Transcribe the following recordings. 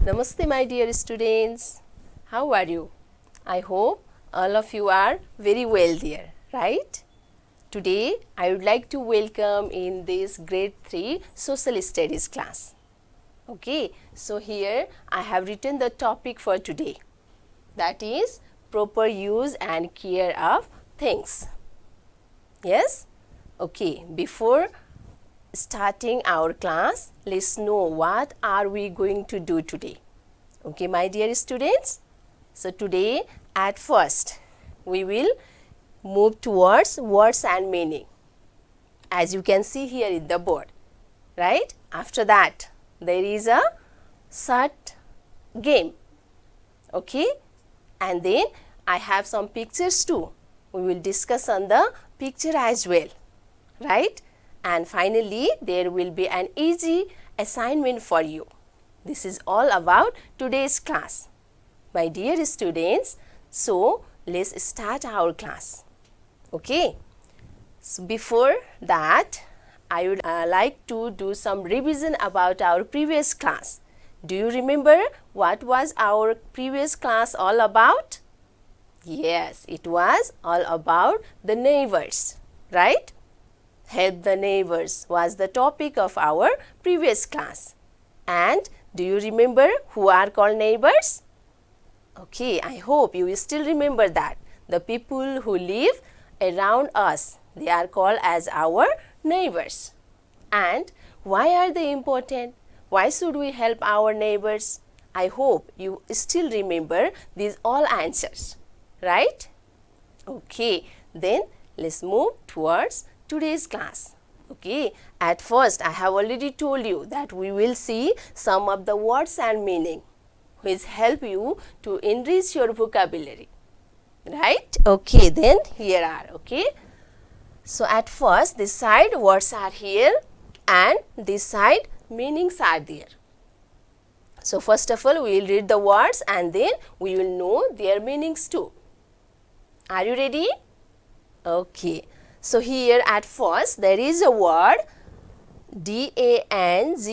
Namaste my dear students. How are you? I hope all of you are very well there, right? Today I would like to welcome in this grade 3 social studies class. Okay, so here I have written the topic for today, that is proper use and care of things. Yes? Okay, before starting our class, let's know what are we going to do today. Okay, my dear students. So today at first we will move towards words and meaning, as you can see here in the board, right? After that there is a short game, okay, and then I have some pictures too. We will discuss on the picture as well, right? And finally there will be an easy assignment for you. This is all about today's class, my dear students. So let's start our class. Okay, so before that I would like to do some revision about our previous class. Do you remember what was our previous class all about? Yes, it was all about the neighbors, right? Help the neighbors was the topic of our previous class. And do you remember who are called neighbors? Okay, I hope you will still remember that. The people who live around us, they are called as our neighbors. And why are they important? Why should we help our neighbors? I hope you still remember these all answers, right? Okay, then let's move towards today's class. Okay, at first I have already told you that we will see some of the words and meaning which help you to enrich your vocabulary, right? Okay, then here are, okay. So at first this side words are here and this side meanings are there. So first of all we will read the words and then we will know their meanings too. Are you ready? Okay. So here at first there is a word dangerous,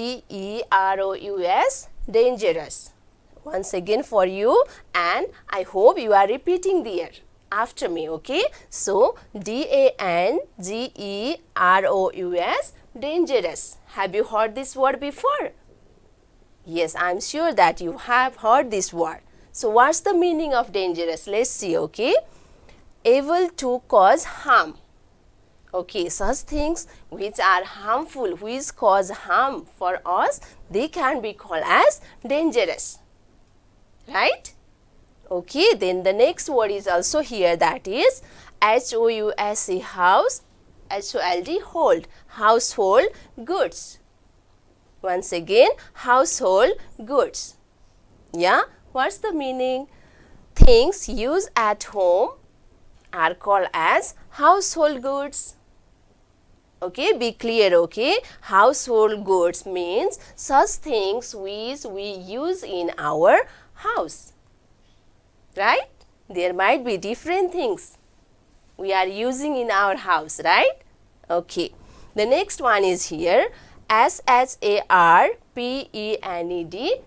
dangerous. Once again for you, and I hope you are repeating there after me, okay? So dangerous, dangerous. Have you heard this word before? Yes, I am sure that you have heard this word. So what's the meaning of dangerous? Let's see, okay? Able to cause harm. Okay, such things which are harmful, which cause harm for us, they can be called as dangerous, right? Okay, then the next word is also here, that is house, house, hold, hold, household goods. Once again, household goods. Yeah, what's the meaning? Things used at home are called as household goods. Okay, be clear, okay? Household goods means such things which we use in our house, right? There might be different things we are using in our house, right? Okay, the next one is here, sarpend,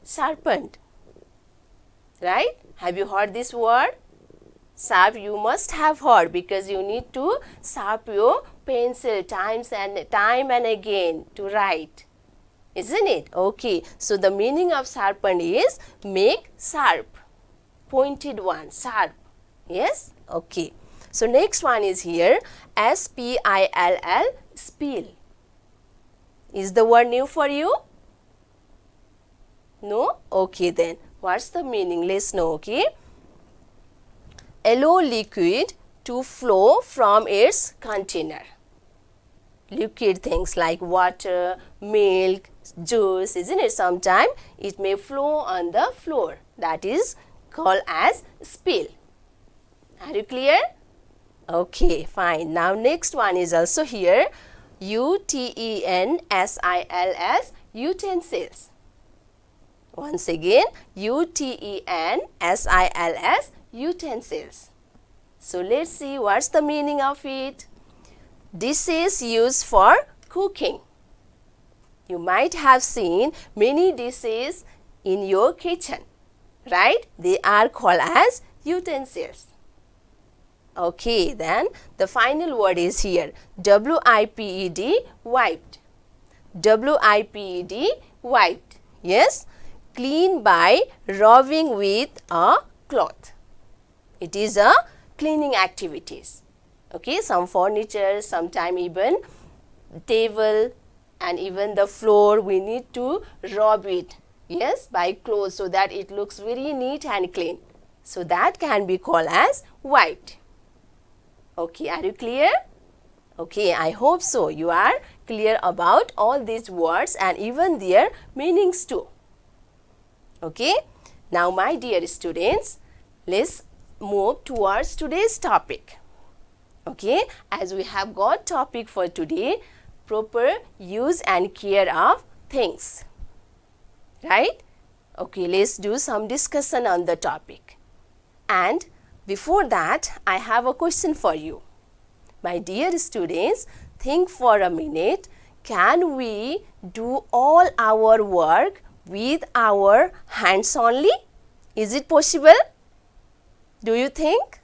serpent, right? Have you heard this word? Sharp, you must have heard, because you need to sharp your pencil time and again to write, isn't it? Okay, so the meaning of sharpen is make sharp, pointed one, sharp. Yes, okay. So next one is here, spill, spill. Is the word new for you? No? Okay, then what's the meaning? Let's know, okay? Allow liquid to flow from its container. Liquid things like water, milk, juice, isn't it? Sometimes it may flow on the floor. That is called as spill. Are you clear? Okay, fine. Now next one is also here, utensils, utensils. Once again, utensils, utensils. So let's see what's the meaning of it. Dishes used for cooking. You might have seen many dishes in your kitchen, right? They are called as utensils. Okay, then the final word is here, W-I-P-E-D, wiped. W-I-P-E-D, wiped. Yes, clean by rubbing with a cloth. It is a cleaning activities. Okay, some furniture, sometime even table and even the floor, we need to rub it, yes, by cloth so that it looks very neat and clean. So that can be called as wiped. Okay, are you clear? Okay, I hope so. You are clear about all these words and even their meanings too. Okay, now my dear students, let's move towards today's topic. Okay, as we have got topic for today, proper use and care of things, right? Okay, let's do some discussion on the topic. And before that, I have a question for you. My dear students, think for a minute, can we do all our work with our hands only? Is it possible? Do you think?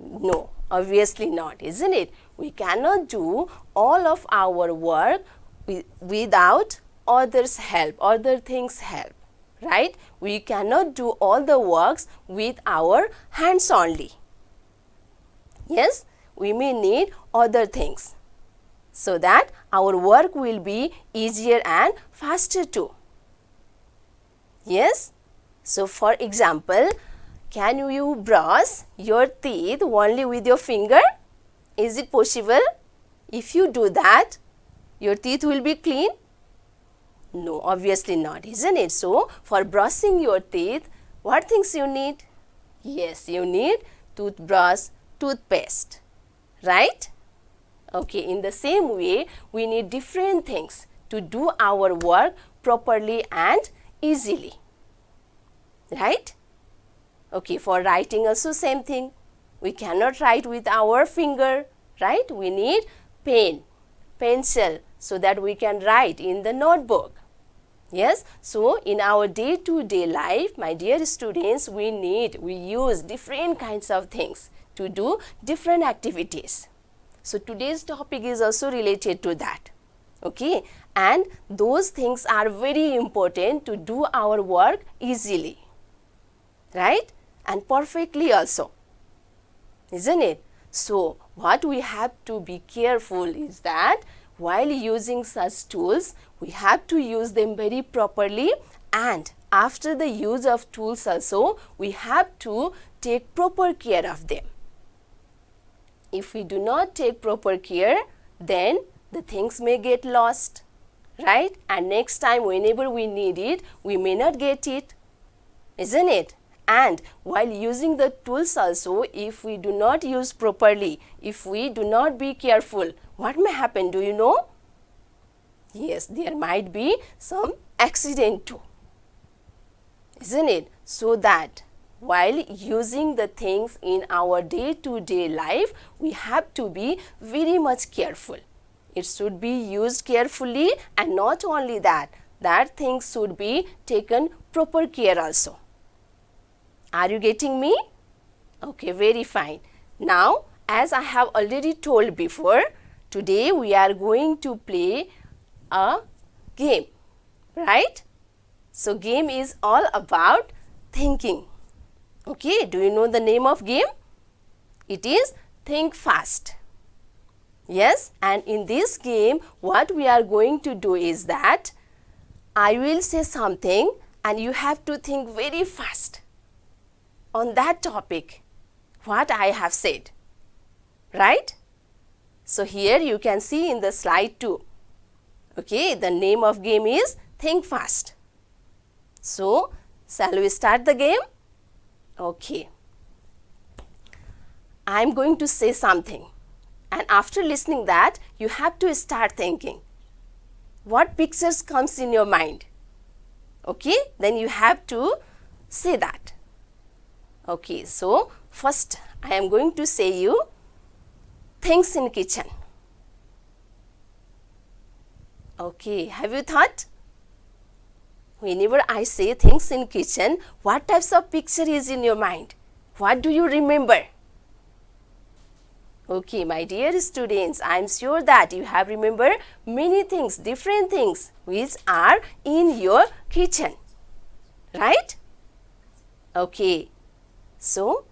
No, obviously not, isn't it? We cannot do all of our work without others' help, other things' help, right? We cannot do all the works with our hands only. Yes, we may need other things so that our work will be easier and faster too. Yes, so for example, can you brush your teeth only with your finger? Is it possible? If you do that, your teeth will be clean? No, obviously not, isn't it? So, for brushing your teeth, what things you need? Yes, you need toothbrush, toothpaste, right? Okay, in the same way, we need different things to do our work properly and easily, right? Okay, for writing also same thing. We cannot write with our finger, right? We need pen, pencil so that we can write in the notebook. Yes, so in our day-to-day life, my dear students, we use different kinds of things to do different activities. So today's topic is also related to that. Okay, and those things are very important to do our work easily, right? And perfectly also, isn't it? So what we have to be careful is that while using such tools, we have to use them very properly, and after the use of tools also, we have to take proper care of them. If we do not take proper care, then the things may get lost, right? And next time whenever we need it, we may not get it, isn't it? And while using the tools also, if we do not use properly, if we do not be careful, what may happen, do you know? Yes, there might be some accident too, isn't it? So that while using the things in our day-to-day life, we have to be very much careful. It should be used carefully, and not only that things should be taken proper care also. Are you getting me? Okay, very fine. Now, as I have already told before, today we are going to play a game, right? So, game is all about thinking. Okay, do you know the name of game? It is Think Fast. Yes, and in this game, what we are going to do is that I will say something and you have to think very fast on that topic, what I have said, right? So here you can see in the slide too. Okay, the name of game is Think Fast. So, shall we start the game? Okay. I am going to say something, and after listening that, you have to start thinking. What pictures comes in your mind? Okay, then you have to say that. Okay, so first I am going to say you things in kitchen. Okay, have you thought? Whenever I say things in kitchen, what types of picture is in your mind? What do you remember? Okay, my dear students, I am sure that you have remembered many things, different things which are in your kitchen. Right? Okay, so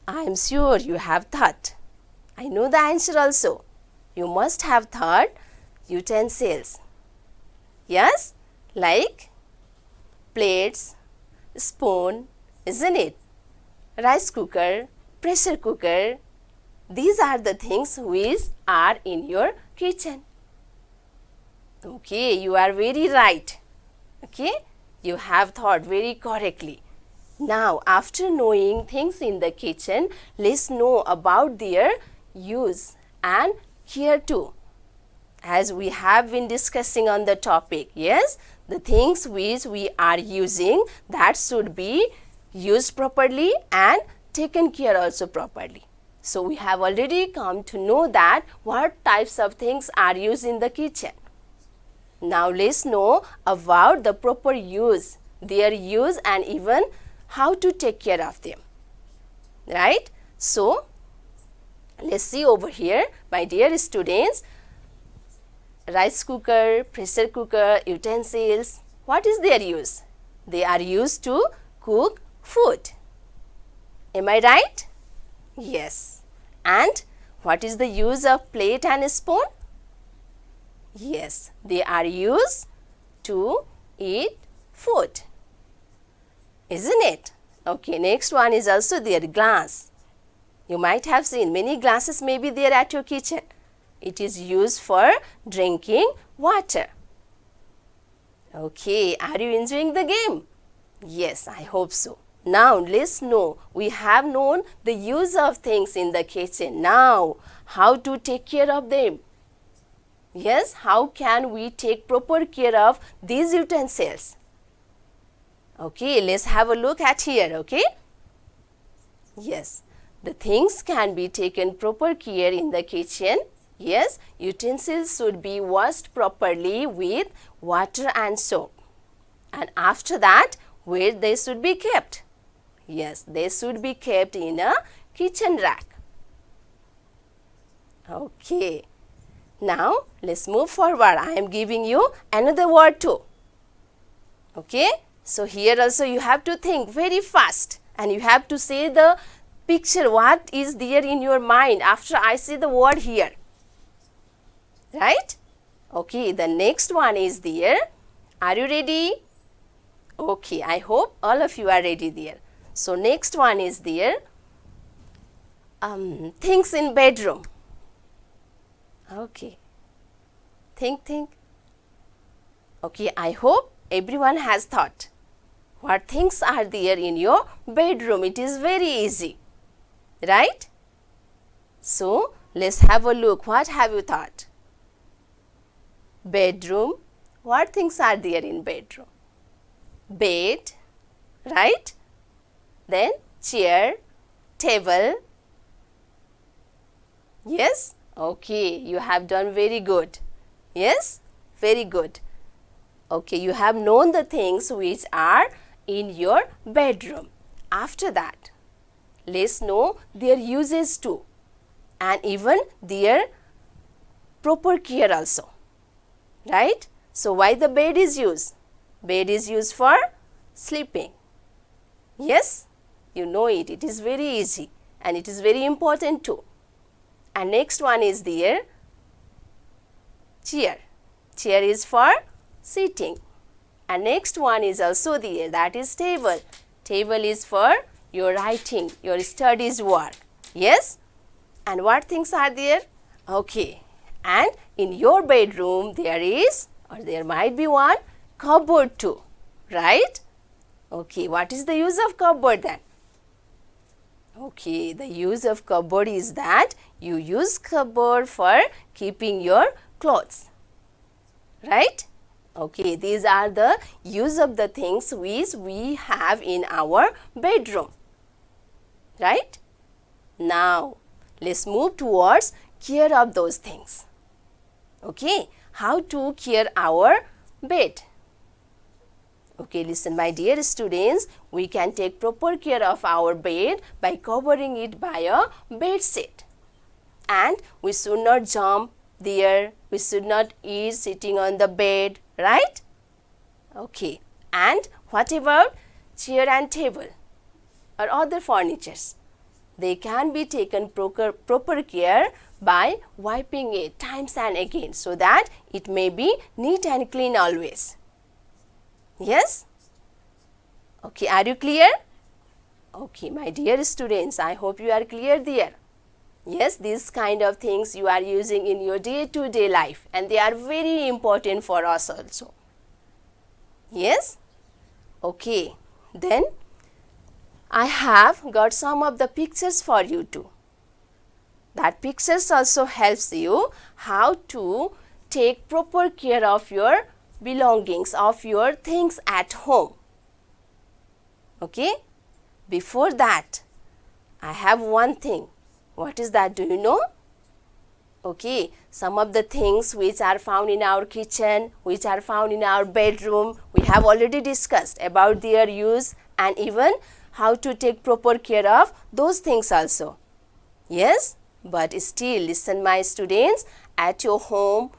I am sure you have thought. I know the answer also. You must have thought utensils. Yes, like plates, spoon, isn't it? Rice cooker, pressure cooker. These are the things which are in your kitchen. Okay, you are very right. Okay, you have thought very correctly. Now, after knowing things in the kitchen, let's know about their use and care too. As we have been discussing on the topic, yes, the things which we are using, that should be used properly and taken care also properly. So we have already come to know that what types of things are used in the kitchen. Now let's know about the proper use, their use and even how to take care of them. Right? So let's see over here, my dear students. Rice cooker, pressure cooker, utensils, what is their use? They are used to cook food. Am I right? Yes. And what is the use of plate and spoon? Yes, they are used to eat food. Isn't it? Okay, next one is also their glass. You might have seen many glasses may be there at your kitchen. It is used for drinking water. Okay, are you enjoying the game? Yes, I hope so. Now, let's know. We have known the use of things in the kitchen. Now, how to take care of them? Yes, how can we take proper care of these utensils? Okay, let's have a look at here, okay? Yes, the things can be taken proper care in the kitchen. Yes, utensils should be washed properly with water and soap. And after that, where they should be kept? Yes, they should be kept in a kitchen rack. Okay. Now, let's move forward. I am giving you another word too. Okay. So, here also you have to think very fast and you have to say the picture what is there in your mind after I say the word here. Right? Okay, the next one is there. Are you ready? Okay, I hope all of you are ready there. So, next one is there. Things in bedroom. Okay. Think. Okay, I hope everyone has thought. What things are there in your bedroom? It is very easy. Right? So, let's have a look. What have you thought? Bedroom. What things are there in bedroom? Bed. Right? Then chair, table. Yes? Okay, you have done very good. Yes? Very good. Okay, you have known the things which are in your bedroom. After that, let's know their uses too and even their proper care also. Right? So, why the bed is used? Bed is used for sleeping. Yes? You know it. It is very easy and it is very important too. And next one is there chair. Chair is for sitting. And next one is also there, that is table. Table is for your writing, your studies work. Yes? And what things are there? Okay. And in your bedroom there is or there might be one cupboard too. Right? Okay. What is the use of cupboard then? Okay. The use of cupboard is that you use cupboard for keeping your clothes. Right? Okay, these are the use of the things which we have in our bedroom. Right? Now, let's move towards care of those things. Okay, how to care our bed. Okay, listen my dear students, we can take proper care of our bed by covering it by a bed sheet. And we should not jump there, we should not eat sitting on the bed, right? Okay, and what about chair and table or other furnitures? They can be taken proper care by wiping it times and again so that it may be neat and clean always. Yes? Okay, are you clear? Okay, my dear students, I hope you are clear there. Yes, these kind of things you are using in your day-to-day life and they are very important for us also. Yes? Okay, then I have got some of the pictures for you too. That pictures also helps you how to take proper care of your belongings, of your things at home. Okay? Before that, I have one thing. What is that? Do you know? Okay, some of the things which are found in our kitchen, which are found in our bedroom, we have already discussed about their use and even how to take proper care of those things also. Yes? But still, listen my students, at your home,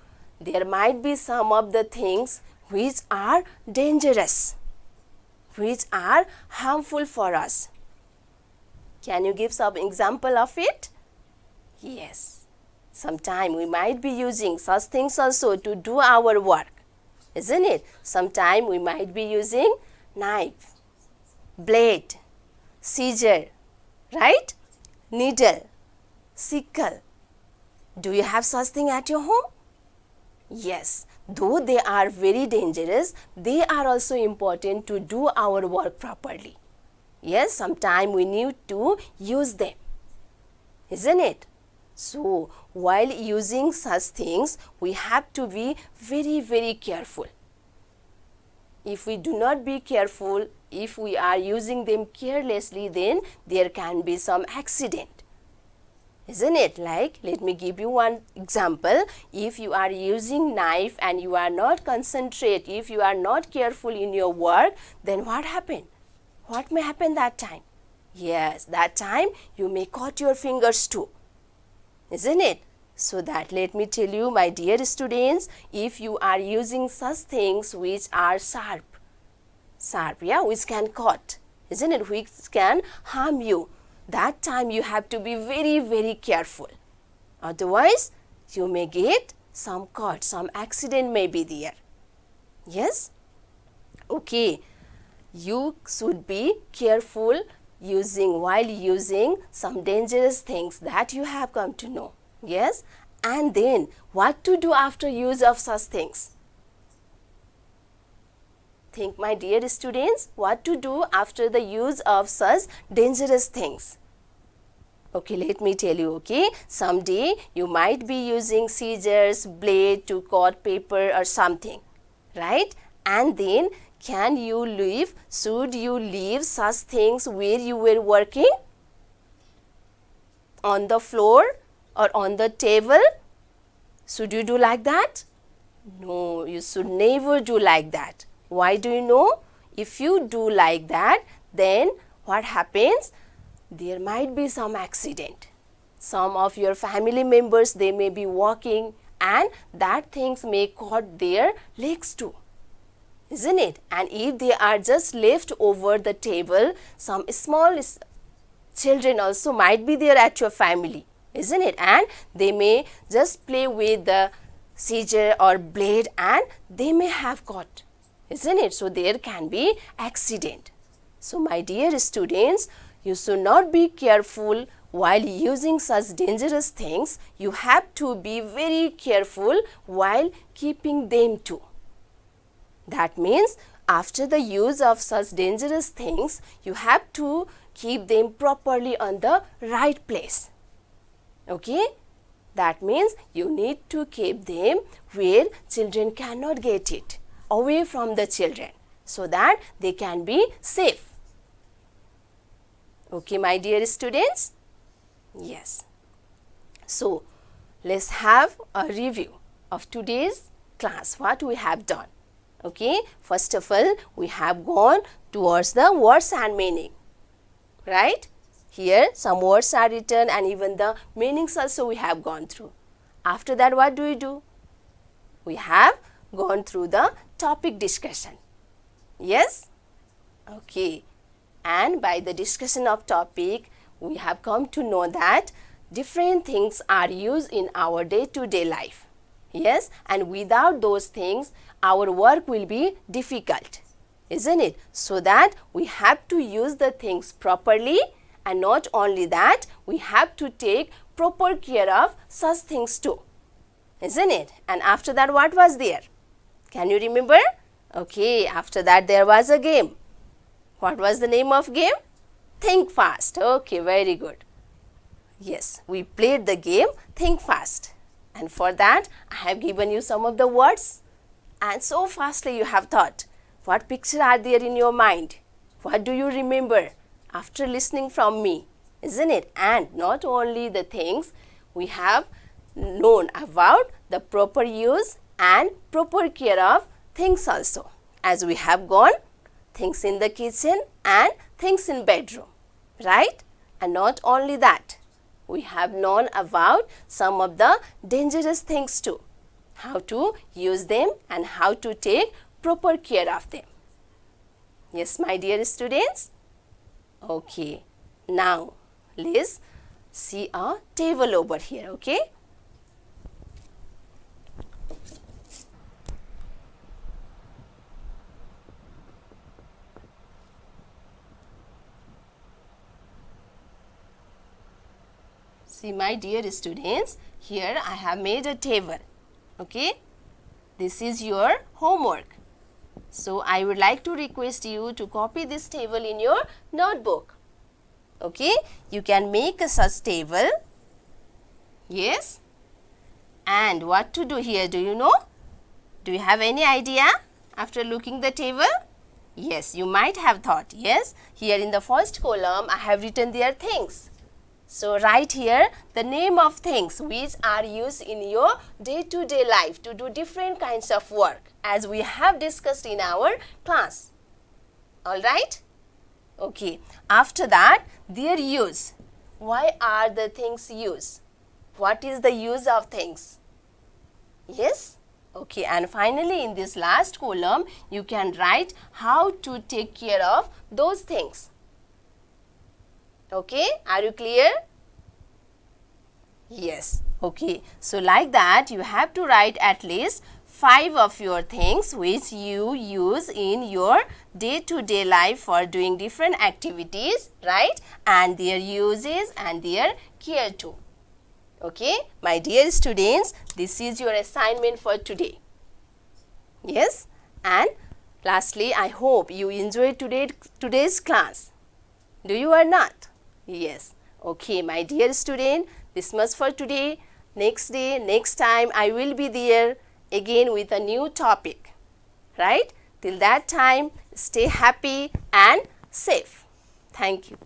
there might be some of the things which are dangerous, which are harmful for us. Can you give some example of it? Yes. Sometime we might be using such things also to do our work, isn't it? Sometime we might be using knife, blade, scissor, right? Needle, sickle. Do you have such thing at your home? Yes, though they are very dangerous, they are also important to do our work properly. Yes, sometime we need to use them, isn't it? So, while using such things, we have to be very careful. If we do not be careful, if we are using them carelessly, then there can be some accident. Isn't it? Like, let me give you one example. If you are using knife and you are not concentrate, if you are not careful in your work, then what happened? What may happen that time? Yes, that time you may cut your fingers too. Isn't it? So that let me tell you, my dear students, if you are using such things which are sharp, yeah, which can cut, isn't it? Which can harm you. That time you have to be very careful. Otherwise, you may get some cut, some accident may be there. Yes? Okay. You should be careful while using some dangerous things that you have come to know. Yes? And then, what to do after use of such things? Think, my dear students, what to do after the use of such dangerous things? Okay, let me tell you, okay? Someday, you might be using scissors, blade to cut paper or something, right? And then, should you leave such things where you were working? On the floor or on the table? Should you do like that? No, you should never do like that. Why do you know? If you do like that, then what happens? There might be some accident. Some of your family members, they may be walking and that things may cut their legs too. Isn't it? And if they are just left over the table, some small children also might be there at your family, isn't it? And they may just play with the scissor or blade and they may have cut, isn't it? So, there can be accident. So, my dear students, you should not be careful while using such dangerous things. You have to be very careful while keeping them too. That means after the use of such dangerous things, you have to keep them properly on the right place. Okay? That means you need to keep them where children cannot get it, away from the children, so that they can be safe. Okay, my dear students? Yes. So, let's have a review of today's class, what we have done. Okay, first of all, we have gone towards the words and meaning, right? Here some words are written and even the meanings also we have gone through. After that, what do we do? We have gone through the topic discussion. Yes? Okay. And by the discussion of topic, we have come to know that different things are used in our day-to-day life. Yes? And without those things, our work will be difficult, isn't it? So that we have to use the things properly, and not only that, we have to take proper care of such things too, isn't it? And after that, what was there? Can you remember? Okay, after that there was a game. What was the name of game? Think Fast. Okay, very good. Yes, we played the game Think Fast. And for that, I have given you some of the words. And so fastly you have thought. What picture are there in your mind? What do you remember after listening from me? Isn't it? And not only the things, we have known about the proper use and proper care of things also. As we have gone, things in the kitchen and things in bedroom, right? And not only that, we have known about some of the dangerous things too. How to use them and how to take proper care of them. Yes, my dear students? Okay, now let's see a table over here, okay? See, my dear students, here I have made a table, okay? This is your homework. So, I would like to request you to copy this table in your notebook, okay? You can make a such table, yes? And what to do here, do you know? Do you have any idea after looking the table? Yes, you might have thought, yes? Here in the first column, I have written their things. So, write here the name of things which are used in your day-to-day life to do different kinds of work, as we have discussed in our class. Alright? Okay. After that, their use. Why are the things used? What is the use of things? Yes? Okay. And finally, in this last column, you can write how to take care of those things. Okay, are you clear? Yes, okay. So, like that, you have to write at least 5 of your things which you use in your day-to-day life for doing different activities, right? And their uses and their care too. Okay, my dear students, this is your assignment for today. Yes, and lastly, I hope you enjoyed today's class. Do you or not? Yes. Okay, my dear student, this much for today. Next day, next time, I will be there again with a new topic. Right? Till that time, stay happy and safe. Thank you.